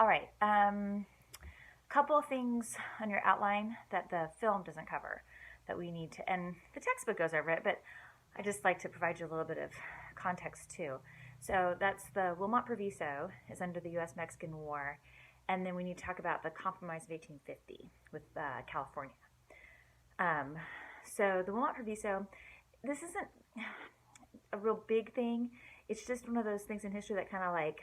All right. Couple of things on your outline that the film doesn't cover that we need to, and the textbook goes over it, but I just like to provide you a little bit of context too. So that's the Wilmot Proviso is under the U.S.-Mexican War, and then we need to talk about the Compromise of 1850 with California. Um, so the Wilmot Proviso, this isn't a real big thing. It's just one of those things in history that kind of like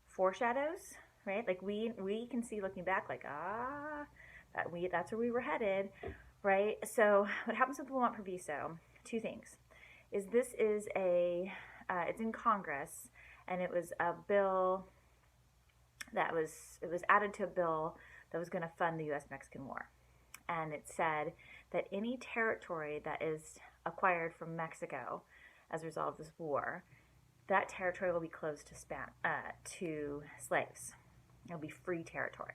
foreshadows, right? Like we can see looking back, like that's where we were headed, right? So what happens with the Wilmot Proviso? Two things: is this is a it's in Congress, and it was a bill it was added to a bill that was going to fund the U.S. Mexican War, and it said that any territory that is acquired from Mexico as a result of this war, that territory will be closed to slaves. It'll be free territory.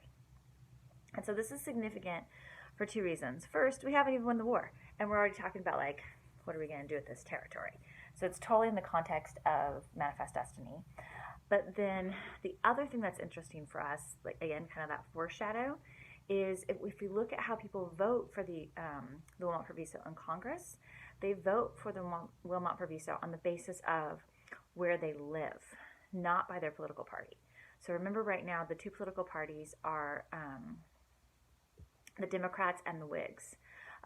And so this is significant for two reasons. First, we haven't even won the war, and we're already talking about, like, what are we going to do with this territory? So it's totally in the context of Manifest Destiny. But then the other thing that's interesting for us, like, again, kind of that foreshadow, is if we look at how people vote for the Wilmot Proviso in Congress, they vote for the Wilmot Proviso on the basis of where they live, not by their political party. So remember, right now, the two political parties are the Democrats and the Whigs.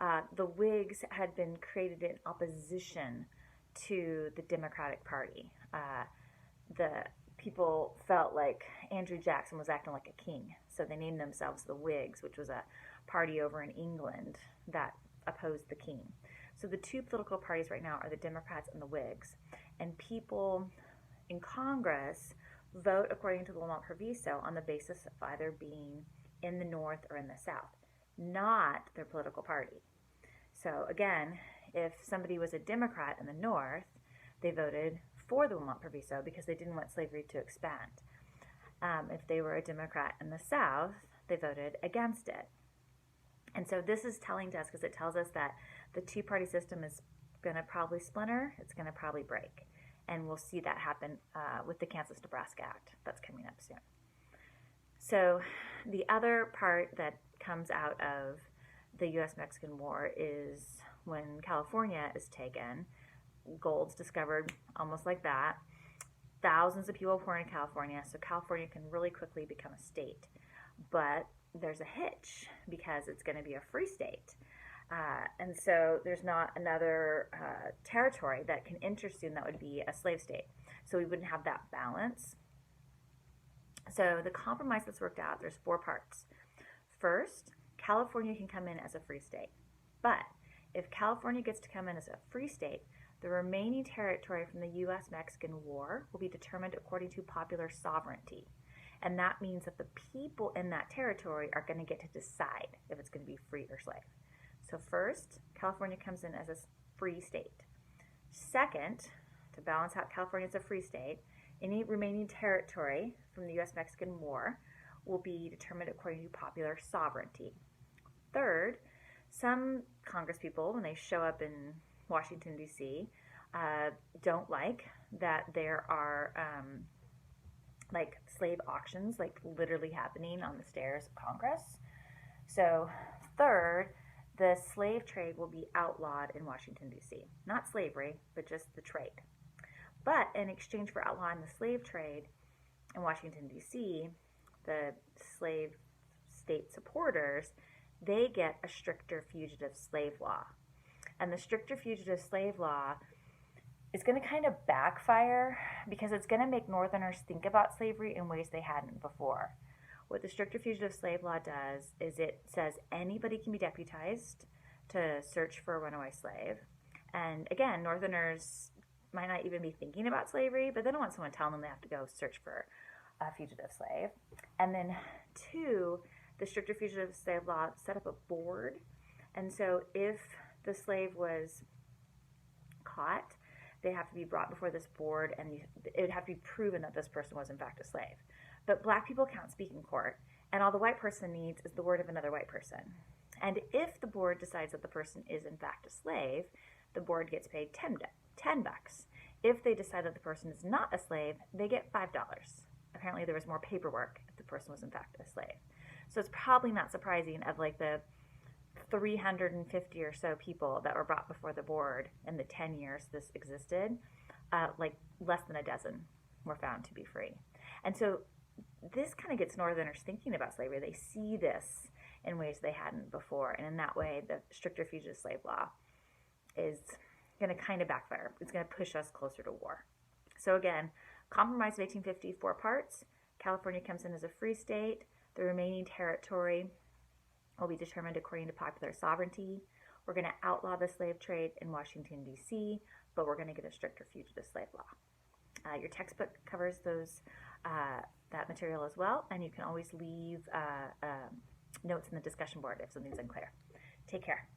The Whigs had been created in opposition to the Democratic Party. The people felt like Andrew Jackson was acting like a king, so they named themselves the Whigs, which was a party over in England that opposed the king. So the two political parties right now are the Democrats and the Whigs, and people in Congress vote according to the Wilmot Proviso on the basis of either being in the North or in the South, not their political party. So again, if somebody was a Democrat in the North, they voted for the Wilmot Proviso because they didn't want slavery to expand. If they were a Democrat in the South, they voted against it. And so this is telling to us, because it tells us that the two-party system is going to probably splinter, it's going to probably break. And we'll see that happen with the Kansas-Nebraska Act that's coming up soon. So the other part that comes out of the U.S.-Mexican War is when California is taken, gold's discovered almost like that. Thousands of people pour into California, so California can really quickly become a state. But there's a hitch because it's going to be a free state. And so there's not another territory that can enter soon that would be a slave state. So we wouldn't have that balance. So the compromise that's worked out, there's four parts. First, California can come in as a free state. But if California gets to come in as a free state, the remaining territory from the U.S.-Mexican War will be determined according to popular sovereignty. And that means that the people in that territory are going to get to decide if it's going to be free or slave. So first, California comes in as a free state. Second, to balance out California as a free state, any remaining territory from the U.S.-Mexican War will be determined according to popular sovereignty. Third, some Congress people, when they show up in Washington, D.C., don't like that there are like slave auctions like literally happening on the stairs of Congress. So third, the slave trade will be outlawed in Washington, D.C. Not slavery, but just the trade. But in exchange for outlawing the slave trade in Washington, D.C., the slave state supporters, they get a stricter fugitive slave law. And the stricter fugitive slave law is going to kind of backfire because it's going to make Northerners think about slavery in ways they hadn't before. What the stricter fugitive slave law does is it says anybody can be deputized to search for a runaway slave. And again, Northerners might not even be thinking about slavery, but they don't want someone telling them they have to go search for a fugitive slave. And then two, the stricter fugitive slave law set up a board. And so if the slave was caught, they have to be brought before this board, and it would have to be proven that this person was in fact a slave. But black people can't speak in court, and all the white person needs is the word of another white person. And if the board decides that the person is in fact a slave, the board gets paid $10. If they decide that the person is not a slave, they get $5. apparently there was more paperwork if the person was in fact a slave. So it's probably not surprising of like the 350 or so people that were brought before the board in the 10 years this existed, like less than a dozen were found to be free. And so this kind of gets Northerners thinking about slavery. They see this in ways they hadn't before, and in that way, the stricter fugitive slave law is going to kind of backfire. It's going to push us closer to war. So again, Compromise of 1850, 4 parts. California comes in as a free state. The remaining territory will be determined according to popular sovereignty. We're going to outlaw the slave trade in Washington, D.C., but we're going to get a stricter fugitive slave law. Your textbook covers those that material as well, and you can always leave notes in the discussion board if something's unclear. Take care.